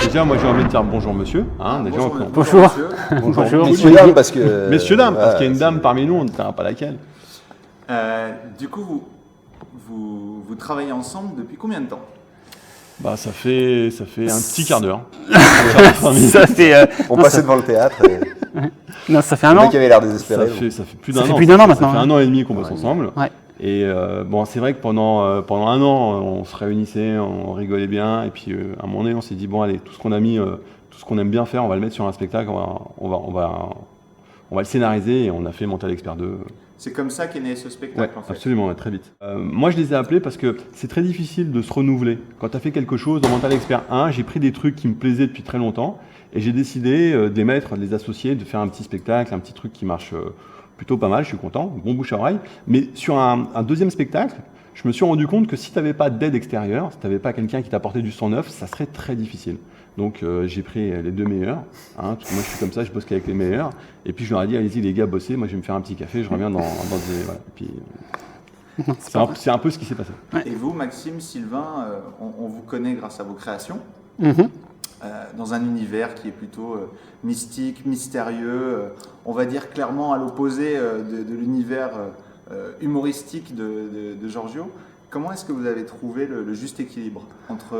Déjà, moi j'ai envie de dire bonjour monsieur. Bonjour. Bonjour. Messieurs, dames, parce que... Messieurs, dames, parce qu'il y a une dame parmi nous, on ne dira pas laquelle. Du coup, vous travaillez ensemble depuis combien de temps ? Bah, ça fait un petit quart d'heure. Ça fait, on passait devant le théâtre. Et... Non, ça fait un an. Le mec avait l'air désespéré. Ça fait plus d'un an. Ça fait plus d'un an maintenant. Ça fait un an et demi qu'on bosse ensemble. Ouais. Et bon, c'est vrai que pendant un an, on se réunissait, on rigolait bien. Et puis à un moment donné, on s'est dit bon, allez, tout ce qu'on a mis, tout ce qu'on aime bien faire, on va le mettre sur un spectacle. On va le scénariser et on a fait Mental Expert 2. C'est comme ça qu'est né ce spectacle, ouais, en fait. Absolument, ouais, très vite. Moi, je les ai appelés parce que c'est très difficile de se renouveler. Quand tu as fait quelque chose, dans Mental Expert 1, j'ai pris des trucs qui me plaisaient depuis très longtemps et j'ai décidé de les mettre, de les associer, de faire un petit spectacle, un petit truc qui marche plutôt pas mal, je suis content, bon bouche à oreille. Mais sur un deuxième spectacle, je me suis rendu compte que si tu n'avais pas d'aide extérieure, si tu n'avais pas quelqu'un qui t'apportait du sang neuf, ça serait très difficile. Donc j'ai pris les deux meilleurs, parce que moi je suis comme ça, je bosse qu'avec les meilleurs. Et puis je leur ai dit, allez-y les gars, bossez, moi je vais me faire un petit café, je reviens dans des... Voilà. Et puis, c'est un peu ce qui s'est passé. Et vous, Maxime, Sylvain, on vous connaît grâce à vos créations, dans un univers qui est plutôt mystique, mystérieux, on va dire clairement à l'opposé de l'univers humoristique de Giorgio. Comment est-ce que vous avez trouvé le juste équilibre entre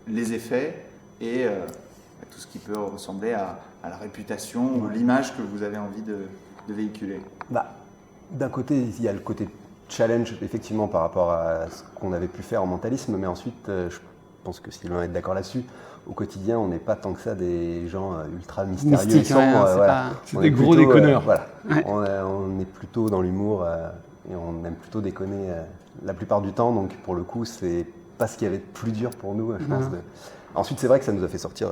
les effets et tout ce qui peut ressembler à la réputation ou l'image que vous avez envie de véhiculer? D'un côté, il y a le côté challenge, effectivement, par rapport à ce qu'on avait pu faire en mentalisme, mais ensuite, je pense que Sylvain va être d'accord là-dessus, au quotidien, on n'est pas tant que ça des gens ultra mystérieux. Mystique, C'est des gros déconneurs. Voilà. On est plutôt dans l'humour et on aime plutôt déconner la plupart du temps, donc pour le coup, c'est pas ce qu'il y avait de plus dur pour nous, je pense. Ensuite, c'est vrai que ça nous a fait sortir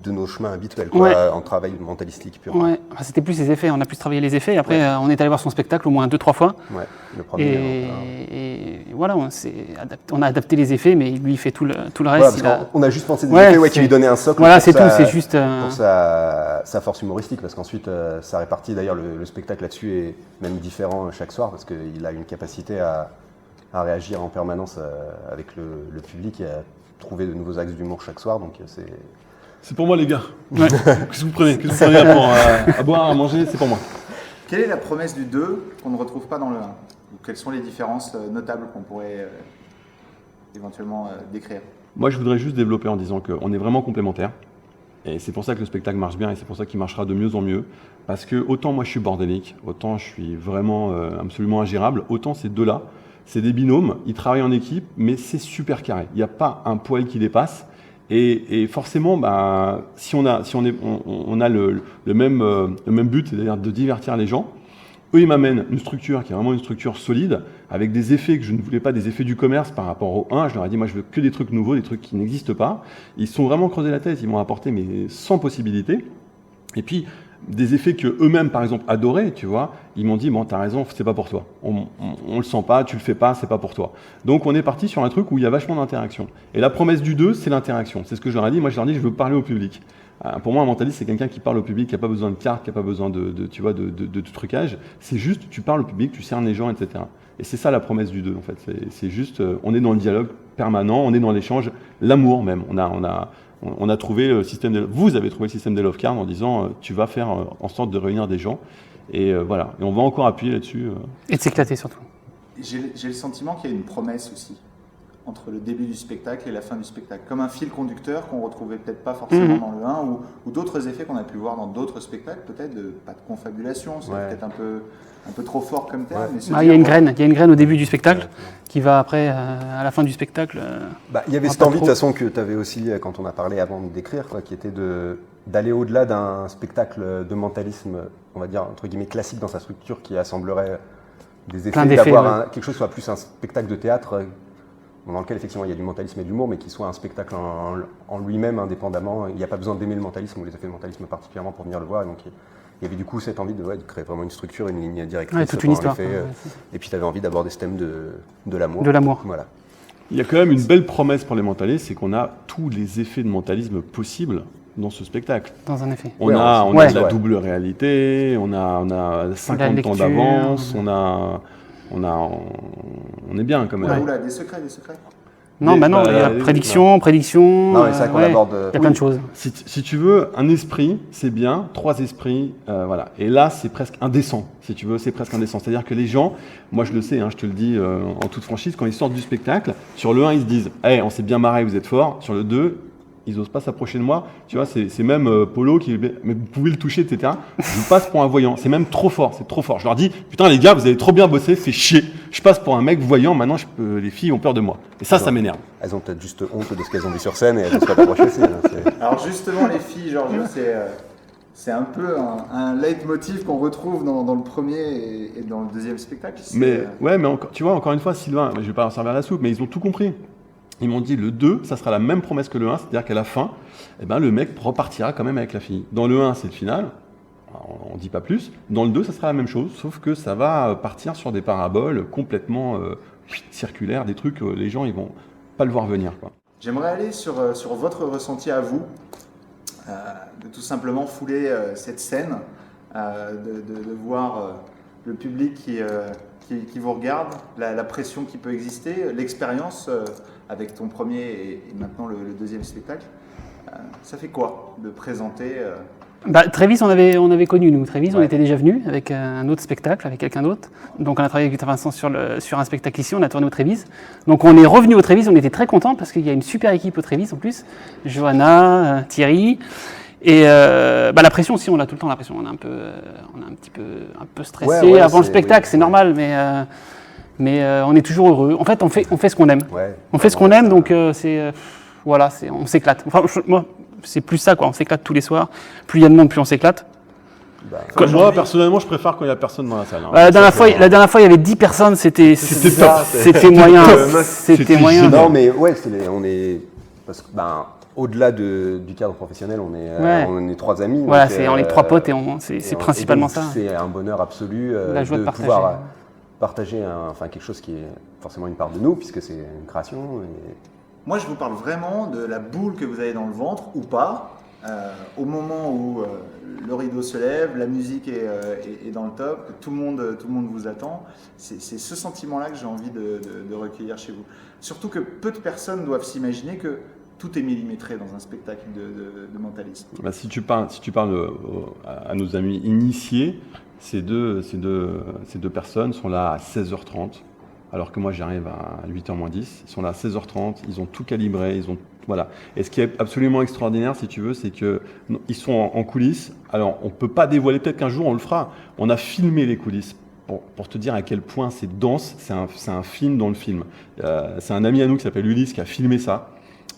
de nos chemins habituels, en travail mentalistique pur. Ouais, c'était plus les effets, on a plus travaillé les effets. Après, on est allé voir son spectacle au moins 2-3 fois. Ouais, le premier. Et voilà, on a adapté les effets, mais lui, il fait tout le reste. On a juste pensé des effets qui lui donnaient un socle. Voilà, c'est tout, c'est juste... Pour sa force humoristique, parce qu'ensuite, ça répartit d'ailleurs le spectacle là-dessus est même différent chaque soir, parce qu'il a une capacité à réagir en permanence avec le public et à trouver de nouveaux axes d'humour chaque soir, donc c'est pour moi les gars. Qu'est-ce que vous prenez à boire, à manger, c'est pour moi. Quelle est la promesse du 2 qu'on ne retrouve pas dans le 1 ? Ou quelles sont les différences notables qu'on pourrait éventuellement décrire ? Moi je voudrais juste développer en disant qu'on est vraiment complémentaires. Et c'est pour ça que le spectacle marche bien et c'est pour ça qu'il marchera de mieux en mieux. Parce que autant moi je suis bordélique, autant je suis vraiment absolument ingérable, autant ces deux-là, c'est des binômes, ils travaillent en équipe, mais c'est super carré. Il n'y a pas un poil qui dépasse. Et forcément, si on a le même but, c'est-à-dire de divertir les gens, eux, ils m'amènent une structure qui est vraiment une structure solide, avec des effets que je ne voulais pas, des effets du commerce par rapport au 1. Je leur ai dit, moi, je veux que des trucs nouveaux, des trucs qui n'existent pas. Ils sont vraiment creusés la tête, ils m'ont apporté, mais sans possibilité. Et puis, des effets que eux-mêmes, par exemple, adoraient, tu vois, ils m'ont dit, bon, t'as raison, c'est pas pour toi. On le sent pas, tu le fais pas, c'est pas pour toi. Donc, on est parti sur un truc où il y a vachement d'interaction. Et la promesse du 2, c'est l'interaction. C'est ce que je leur ai dit. Moi, je leur ai dit, je veux parler au public. Pour moi, un mentaliste, c'est quelqu'un qui parle au public, qui n'a pas besoin de cartes, qui n'a pas besoin de trucage. C'est juste, tu parles au public, tu cernes les gens, etc. Et c'est ça la promesse du 2, en fait. C'est juste, on est dans le dialogue permanent, on est dans l'échange, l'amour même. On a trouvé le système vous avez trouvé le système des love cards en disant tu vas faire en sorte de réunir des gens et voilà. Et on va encore appuyer là-dessus. Et de s'éclater surtout. J'ai le sentiment qu'il y a une promesse aussi entre le début du spectacle et la fin du spectacle, comme un fil conducteur qu'on retrouvait peut-être pas forcément dans le 1 ou d'autres effets qu'on a pu voir dans d'autres spectacles, peut-être pas de confabulation, c'est peut-être un peu trop fort comme terme. Mais il y a une graine au début du spectacle qui va après, à la fin du spectacle. Il y avait cette envie de toute façon que tu avais aussi quand on a parlé avant d'écrire, qui était d'aller au-delà d'un spectacle de mentalisme, on va dire entre guillemets classique dans sa structure, qui assemblerait des effets, d'avoir quelque chose qui soit plus un spectacle de théâtre dans lequel effectivement il y a du mentalisme et de l'humour, mais qui soit un spectacle en lui-même indépendamment. Il n'y a pas besoin d'aimer le mentalisme ou les effets de mentalisme particulièrement pour venir le voir. Et donc il y avait du coup cette envie de créer vraiment une structure, une ligne directrice, toute une histoire. Et puis tu avais envie d'aborder ce thème de l'amour. De l'amour. Voilà. Il y a quand même une belle promesse pour les mentalistes, c'est qu'on a tous les effets de mentalisme possibles dans ce spectacle. Dans un effet. On a de la double réalité, on a 50 ans d'avance, on est bien quand même. Oula, des secrets. Non, il y a prédiction. Non, c'est ça qu'on aborde. Il y a plein de choses. Si tu veux, un esprit, c'est bien, 3 esprits, voilà. Et là, c'est presque indécent, si tu veux, c'est presque indécent. C'est-à-dire que les gens, moi je le sais, je te le dis en toute franchise, quand ils sortent du spectacle, sur le 1, ils se disent « Hey, on s'est bien marré, vous êtes forts ». Sur le 2, ils n'osent pas s'approcher de moi. Tu vois, c'est même Polo qui... Mais vous pouvez le toucher, etc. Je passe pour un voyant. C'est même trop fort, c'est trop fort. Je leur dis, putain les gars, vous avez trop bien bossé, fait chier. Je passe pour un mec voyant, maintenant les filles ont peur de moi. Et ça m'énerve. Elles ont peut-être juste honte de ce qu'elles ont vu sur scène et elles n'osent pas t'approcher aussi. Alors justement, les filles, Giorgio, c'est un peu un leitmotiv qu'on retrouve dans le premier et dans le deuxième spectacle. Mais tu vois, encore une fois, Sylvain, je vais pas leur servir la soupe, mais ils ont tout compris. Ils m'ont dit le 2, ça sera la même promesse que le 1, c'est-à-dire qu'à la fin, le mec repartira quand même avec la fille. Dans le 1, c'est le final, on ne dit pas plus. Dans le 2, ça sera la même chose, sauf que ça va partir sur des paraboles complètement circulaires, des trucs, les gens ils vont pas le voir venir, quoi. J'aimerais aller sur votre ressenti à vous, de tout simplement fouler cette scène, de voir le public qui vous regarde, la pression qui peut exister, l'expérience avec ton premier et maintenant le deuxième spectacle. Ça fait quoi de présenter Trévise, on avait connu, nous. Trévise, on était déjà venu avec un autre spectacle, avec quelqu'un d'autre. Donc on a travaillé avec Vincent sur un spectacle ici, on a tourné au Trévise. Donc on est revenu au Trévise, on était très contents parce qu'il y a une super équipe au Trévise en plus. Johanna, Thierry. Et la pression aussi, on a tout le temps la pression. On est un peu stressé avant le spectacle, c'est normal, mais on est toujours heureux. En fait, on fait ce qu'on aime. On fait ce qu'on aime, donc on s'éclate. Enfin, moi, c'est plus ça, quoi. On s'éclate tous les soirs. Plus il y a de monde, plus on s'éclate. Moi, personnellement, je préfère quand il n'y a personne dans la salle. La dernière fois, il y avait 10 personnes, c'était top. C'était moyen. C'était moyen. Non, mais on est... Parce que, au-delà du cadre professionnel, on est 3 amis. Voilà, on est 3 potes et c'est principalement ça. C'est un bonheur absolu la joie de pouvoir partager quelque chose qui est forcément une part de nous, puisque c'est une création. Moi, je vous parle vraiment de la boule que vous avez dans le ventre, ou pas, au moment où le rideau se lève, la musique est dans le top, que tout le monde vous attend. C'est ce sentiment-là que j'ai envie de recueillir chez vous. Surtout que peu de personnes doivent s'imaginer que tout est millimétré dans un spectacle de mentalisme. Si tu parles à nos amis initiés, ces deux personnes sont là à 16h30, alors que moi j'arrive à 8h moins 10. Ils sont là à 16h30, ils ont tout calibré, voilà. Et ce qui est absolument extraordinaire, si tu veux, c'est qu'ils sont en coulisses. Alors on ne peut pas dévoiler, peut-être qu'un jour on le fera. On a filmé les coulisses. Pour te dire à quel point c'est dense, c'est un film dans le film. C'est un ami à nous qui s'appelle Ulysse qui a filmé ça.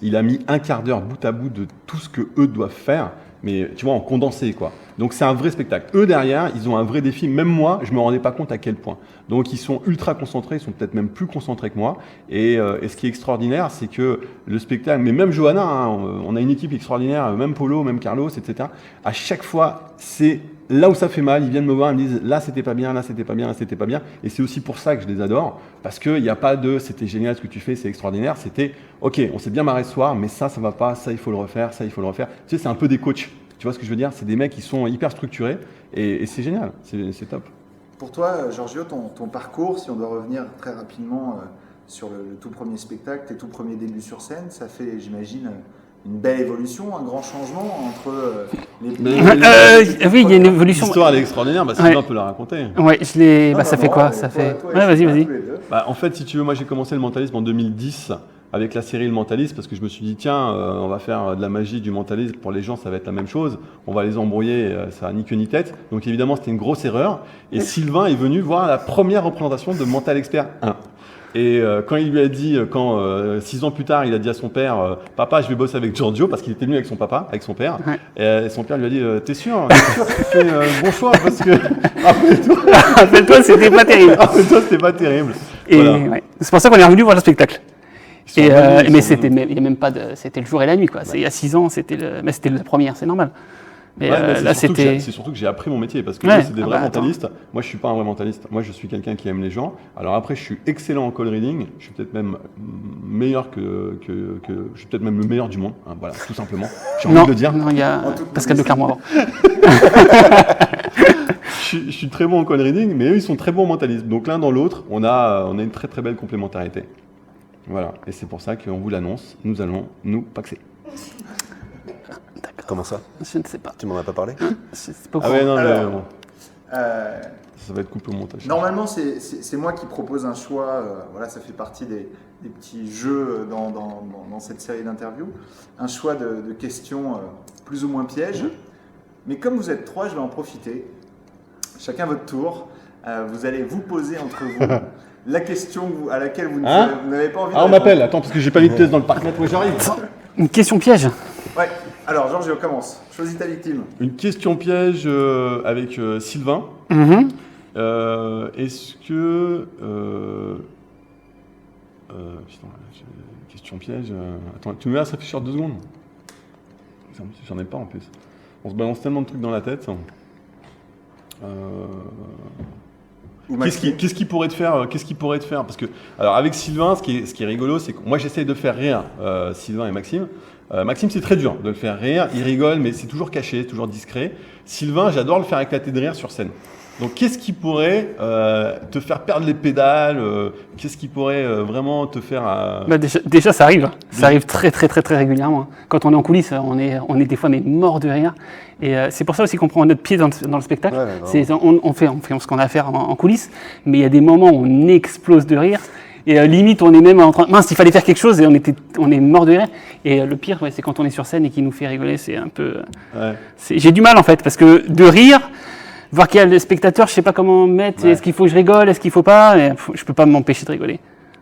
Il a mis un quart d'heure bout à bout de tout ce qu'eux doivent faire, mais tu vois, en condensé, quoi. Donc c'est un vrai spectacle. Eux, derrière, ils ont un vrai défi. Même moi, je ne me rendais pas compte à quel point. Donc ils sont ultra concentrés, ils sont peut-être même plus concentrés que moi. Et ce qui est extraordinaire, c'est que le spectacle, mais même Johanna, on a une équipe extraordinaire, même Polo, même Carlos, etc. À chaque fois, c'est là où ça fait mal, ils viennent me voir, ils me disent là c'était pas bien, là c'était pas bien, là c'était pas bien. Et c'est aussi pour ça que je les adore, parce qu'il n'y a pas de c'était génial ce que tu fais, c'est extraordinaire. C'était ok, on s'est bien marré ce soir, mais ça va pas, ça il faut le refaire, ça il faut le refaire. Tu sais, c'est un peu des coachs, tu vois ce que je veux dire? C'est des mecs qui sont hyper structurés et c'est génial, c'est top. Pour toi, Giorgio, ton parcours, si on doit revenir très rapidement sur le tout premier spectacle, tes tout premiers débuts sur scène, ça fait, j'imagine, une belle évolution, un grand changement entre les... Oui, il y a une évolution. L'histoire elle est extraordinaire, Sylvain peut la raconter. Oui, ça fait quoi? Ça fait... En fait, si tu veux, moi j'ai commencé le mentalisme en 2010 avec la série Le Mentaliste, parce que je me suis dit, tiens, on va faire de la magie, du mentalisme, pour les gens, ça va être la même chose, on va les embrouiller, ça n'a ni queue ni tête. Donc évidemment, c'était une grosse erreur. Et Sylvain est venu voir la première représentation de Mental Expert 1. Et quand il lui a dit, 6 ans plus tard, il a dit à son père, papa, je vais bosser avec Giorgio, parce qu'il était venu avec son papa, avec son père. Et son père lui a dit, t'es sûr que tu fais le bon choix, parce que Rappelle-toi, c'était pas terrible. rappelle-toi, c'était pas terrible. Et Voilà. ouais. C'est pour ça qu'on est revenu voir le spectacle. Ils Et, sont venus, ils mais sont venus. il y a même pas de, c'était le jour et la nuit, quoi. C'est il y a 6 ans, c'était la première, c'est normal. Mais Ouais, mais là, c'est surtout que j'ai appris mon métier, parce que Ouais. eux, c'est des Ah vrais bah, mentalistes. Moi, je suis pas un vrai mentaliste. Moi, je suis quelqu'un qui aime les gens. Alors après, je suis excellent en call reading. Je suis peut-être même meilleur je suis peut-être même le meilleur du monde. Hein, voilà, tout simplement. J'ai envie non, de le dire. non, il y a En toute Pascal de Clermont avant. Je suis très bon en call reading, mais eux, ils sont très bons en mentalisme. Donc l'un dans l'autre, on a une très très belle complémentarité. Voilà. Et c'est pour ça qu'on vous l'annonce. Nous allons nous paxer. Comment ça? Je ne sais pas. Tu m'en as pas parlé? Je sais pas Ah ouais, non, mais Alors, bon, Euh, ça va être coupé au montage. Normalement, c'est moi qui propose un choix. Voilà, ça fait partie des petits jeux dans cette série d'interviews. Un choix de questions plus ou moins pièges. Mais comme vous êtes 3, je vais en profiter. Chacun votre tour. Vous allez vous poser entre vous la question à laquelle vous Hein n'avez pas envie de Ah, on répondre. m'appelle. Attends, parce que j'ai pas mis de test dans le parc. Ouais, j'arrive. Une question piège. Ouais. Alors, Giorgio, commence. Choisis ta victime. Une question piège avec Sylvain. Mhm. Est-ce que. Putain, question piège. Attends, tu me laisses réfléchir 2 secondes? J'en ai pas en plus. On se balance tellement de trucs dans la tête. Ou Qu'est-ce Maxime. qui pourrait te faire Parce que, alors avec Sylvain, ce qui est rigolo, c'est que moi j'essaye de faire rire Sylvain et Maxime. Maxime, c'est très dur de le faire rire. Il rigole, mais c'est toujours caché, toujours discret. Sylvain, j'adore le faire éclater de rire sur scène. Donc, qu'est-ce qui pourrait te faire perdre les pédales Qu'est-ce qui pourrait vraiment te faire Bah, déjà, ça arrive. Ça arrive très, très, très, très régulièrement. Quand on est en coulisses, on est des fois mais mort de rire. Et c'est pour ça aussi qu'on prend notre pied dans le spectacle. Ouais, On fait ce qu'on a à faire en coulisses, mais il y a des moments où on explose de rire. Et limite, on est même en train. Mince, il fallait faire quelque chose et on est mort de rire. Et le pire, ouais, c'est quand on est sur scène et qu'il nous fait rigoler. C'est un peu. Ouais. J'ai du mal en fait, parce que de rire. Voir qu'il y a le spectateur, je sais pas comment mettre, Ouais. est-ce qu'il faut que je rigole, est-ce qu'il faut pas, et je peux pas m'empêcher de rigoler.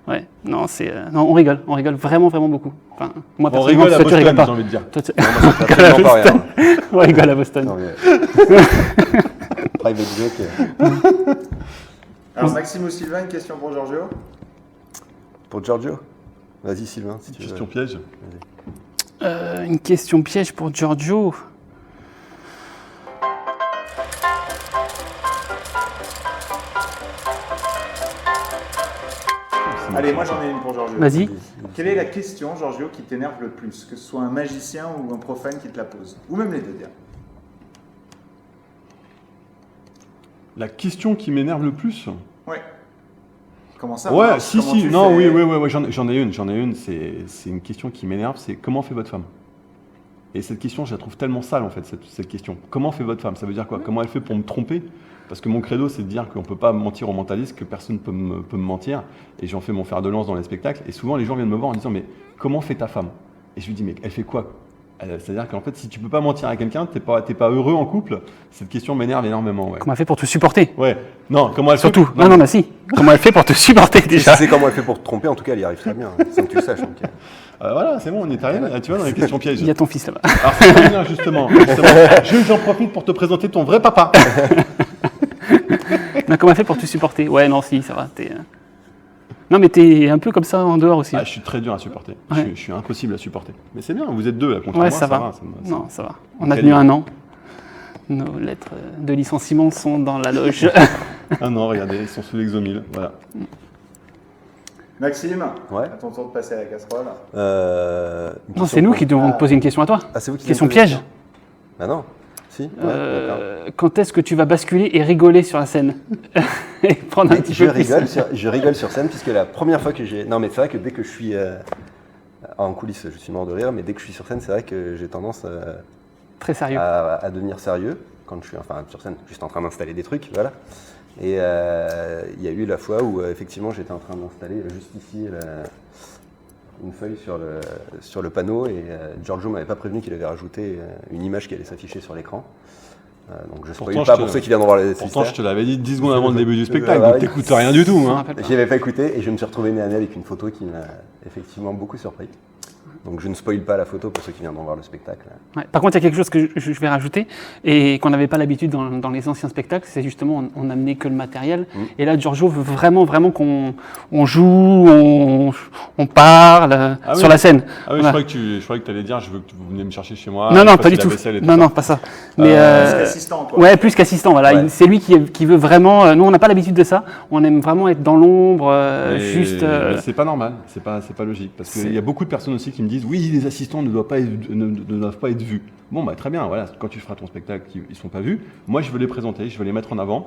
Ouais, non, non, on rigole vraiment, vraiment beaucoup. Enfin, moi, On personnellement, rigole à toi, tu Boston, rigoles pas. j'ai envie de dire. Toi, tu- Absolument pas rien. on rigole à Boston. Non, mais... Private joke. Alors, Maxime ou Sylvain, une question pour Giorgio. Pour Giorgio? Vas-y Sylvain, si tu veux. Question piège. Une question piège pour Giorgio. Allez, moi j'en ai une pour Giorgio. Vas-y. Quelle est la question, Giorgio, qui t'énerve le plus? Que ce soit un magicien ou un profane qui te la pose? Ou même les deux, dire. La question qui m'énerve le plus. Ouais. Comment ça Ouais, marche? si, Comment si, tu non, fais? oui, j'en ai une. C'est une question qui m'énerve, c'est comment fait votre femme? Et cette question, je la trouve tellement sale en fait, cette question. Comment fait votre femme? Ça veut dire quoi? Comment elle fait pour me tromper? Parce que mon credo, c'est de dire qu'on ne peut pas mentir aux mentalistes, que personne ne peut me mentir. Et j'en fais mon fer de lance dans les spectacles. Et souvent, les gens viennent me voir en disant, mais comment fait ta femme? Et je lui dis, mais elle fait quoi? C'est-à-dire qu'en fait, si tu peux pas mentir à quelqu'un, t'es pas heureux en couple. Cette question m'énerve énormément. Ouais. Comment elle fait pour te supporter? Ouais. Non, comment elle Surtout. fait... Non, bah si. Comment elle fait pour te supporter Si déjà? tu sais comment elle fait pour te tromper, en tout cas, elle y arrive très bien. Sans que tu le saches. Donc, Voilà, c'est bon, on est arrivé. Là, tu vois, dans les questions pièges. Il y a ton fils là-bas. Alors, c'est très bien, justement. J'en profite pour te présenter ton vrai papa. Non, comment elle fait pour te supporter? Ouais, non, si, ça va. Non, mais t'es un peu comme ça en dehors aussi. Ah, je suis très dur à supporter. Ouais. Je suis impossible à supporter. Mais c'est bien, vous êtes deux là, contre Ouais, moi, ça va. me- Non, ça va. On a tenu un an. Nos lettres de licenciement sont dans la loge. Ah non, regardez, ils sont sous l'exomile. Voilà. Maxime, Ouais. à ton tour de passer à la casserole. une Non, question c'est nous pour- qui devons te poser une question à toi. Ah, c'est vous qui Question me posez la piège. question. Ah non. Si. Ouais, d'accord. Quand est-ce que tu vas basculer et rigoler sur la scène? Et prendre un petit peu plus. Je rigole sur scène puisque la première fois que j'ai... Non mais c'est vrai que dès que je suis en coulisses, je suis mort de rire, mais dès que je suis sur scène, c'est vrai que j'ai tendance Très sérieux. à devenir sérieux quand je suis sur scène, juste en train d'installer des trucs, voilà. Et il y a eu la fois où effectivement j'étais en train d'installer juste ici une feuille sur le panneau et Giorgio m'avait pas prévenu qu'il avait rajouté une image qui allait s'afficher sur l'écran. Donc je ne spoil pas pour ceux qui viendront voir les Pourtant, je te l'avais dit 10 secondes avant le début du spectacle, donc t'écoutes rien du tout. Hein. Je n'y avais pas écouté et je me suis retrouvé nez à nez avec une photo qui m'a effectivement beaucoup surpris. Donc je ne spoil pas la photo pour ceux qui viendront voir le spectacle. Ouais. Par contre, il y a quelque chose que je vais rajouter et qu'on n'avait pas l'habitude dans les anciens spectacles, c'est justement on n'amenait que le matériel. Et là, Giorgio veut vraiment qu'on joue, on parle sur la scène. Ah oui, Voilà. je croyais que tu allais dire je veux que vous venez me chercher chez moi. Non, pas du tout. Non, pas ça. Mais Plus qu'assistant, quoi. ouais, plus qu'assistant. Voilà, Ouais. c'est lui qui veut vraiment. Nous, on n'a pas l'habitude de ça. On aime vraiment être dans l'ombre, juste. Mais c'est pas normal, c'est pas logique. Parce qu'il y a beaucoup de personnes aussi qui me disent oui, les assistants ne doivent pas être vus. Bon, bah très bien, voilà, quand tu feras ton spectacle, ils ne sont pas vus. Moi, je veux les présenter, je veux les mettre en avant.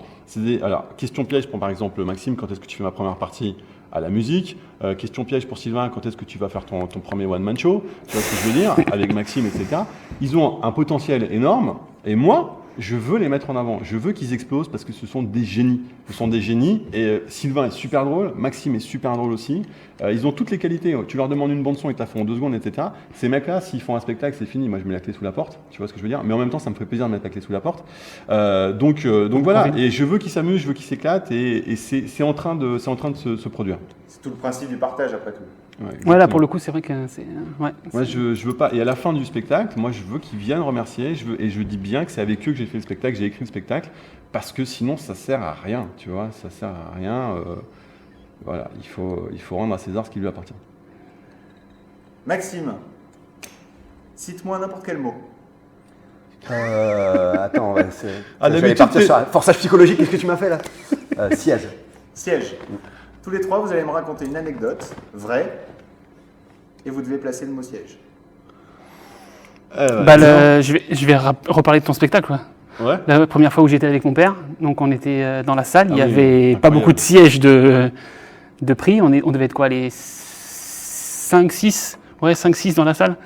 Alors, question piège pour par exemple Maxime, quand est-ce que tu fais ma première partie à la musique? Question piège pour Sylvain, quand est-ce que tu vas faire ton premier one-man show? Tu vois ce que je veux dire? Avec Maxime, etc. Ils ont un potentiel énorme, et moi, je veux les mettre en avant. Je veux qu'ils explosent parce que ce sont des génies. Ce sont des génies, et Sylvain est super drôle, Maxime est super drôle aussi. Ils ont toutes les qualités. Tu leur demandes une bande-son, ils te la font en 2 secondes, etc. Ces mecs-là, s'ils font un spectacle, c'est fini. Moi, je mets la clé sous la porte. Tu vois ce que je veux dire? Mais en même temps, ça me ferait plaisir de mettre la clé sous la porte. Donc voilà. Et je veux qu'ils s'amusent, je veux qu'ils s'éclatent, et c'est en train de se produire. C'est tout le principe du partage, après tout. Ouais, Voilà, exactement. pour le coup, c'est vrai que c'est. Ouais, Moi, je veux pas. Et à la fin du spectacle, moi, je veux qu'ils viennent remercier. Et je dis bien que c'est avec eux que j'ai fait le spectacle, j'ai écrit le spectacle, parce que sinon, ça sert à rien. Tu vois, ça sert à rien. Voilà, il faut rendre à César ce qui lui appartient. Maxime, cite-moi n'importe quel mot. Attends, ouais, j'allais d'habitude, partir sur un forçage psychologique. Qu'est-ce que tu m'as fait là? Siège. Siège. Tous les trois, vous allez me raconter une anecdote vraie et vous devez placer le mot siège. Je vais reparler de ton spectacle. Ouais. La première fois où j'étais avec mon père, donc on était dans la salle, il n'y Ah oui, avait pas incroyable. beaucoup de sièges de prix, on devait être quoi, les 5-6 dans la salle.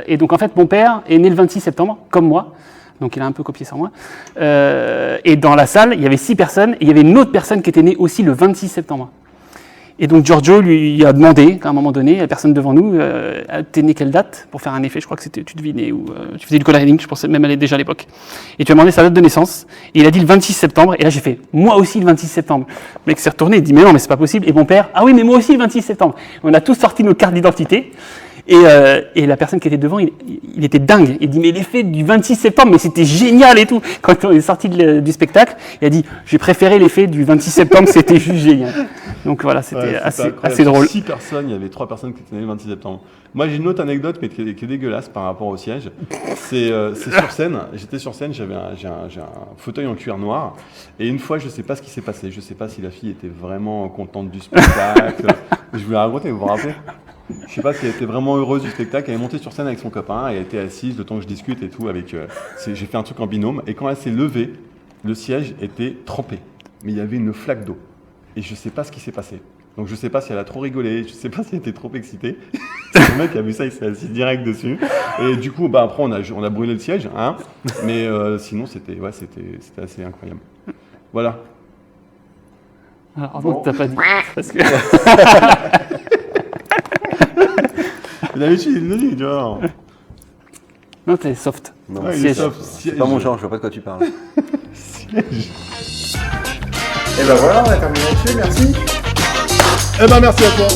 Et donc en fait, mon père est né le 26 septembre, comme moi, donc il a un peu copié sur moi. Et dans la salle, il y avait 6 personnes, et il y avait une autre personne qui était née aussi le 26 septembre. Et donc Giorgio lui a demandé, à un moment donné, à la personne devant nous, t'es né quelle date? Pour faire un effet, je crois que c'était, tu devinais, ou tu faisais du coloring, je pensais même déjà à l'époque. Et tu as demandé sa date de naissance, et il a dit le 26 septembre, et là j'ai fait, moi aussi le 26 septembre. Le mec s'est retourné, il dit, mais non, mais c'est pas possible. Et mon père, ah oui, mais moi aussi le 26 septembre. On a tous sorti nos cartes d'identité. Et la personne qui était devant, il était dingue. Il dit, mais l'effet du 26 septembre, mais c'était génial et tout. Quand on est sorti du spectacle, il a dit, j'ai préféré l'effet du 26 septembre, c'était juste génial. Donc voilà, c'était assez drôle. 6 personnes, il y avait 3 personnes qui étaient nées le 26 septembre. Moi, j'ai une autre anecdote, mais qui est dégueulasse par rapport au siège. C'est sur scène. J'étais sur scène, j'ai un fauteuil en cuir noir. Et une fois, je ne sais pas ce qui s'est passé. Je ne sais pas si la fille était vraiment contente du spectacle. Je vous l'ai raconté, vous vous rappelez? Je ne sais pas si elle était vraiment heureuse du spectacle. Elle est montée sur scène avec son copain. Et elle était assise le temps que je discute et tout. J'ai fait un truc en binôme. Et quand elle s'est levée, le siège était trempé. Mais il y avait une flaque d'eau. Et je ne sais pas ce qui s'est passé. Donc je ne sais pas si elle a trop rigolé, je ne sais pas si elle était trop excitée. Le mec a vu ça, il s'est assis direct dessus. Et du coup, après, on a brûlé le siège. Hein, mais sinon, c'était assez incroyable. Voilà. Alors, bon. T'as pas dit. Parce que... D'habitude, il le dit, tu vois. Non, t'es soft. Non, Ouais, il est siège. soft. c'est pas mon genre, je vois pas de quoi tu parles. Et ben voilà, on a terminé là-dessus, merci. Eh ben merci à toi.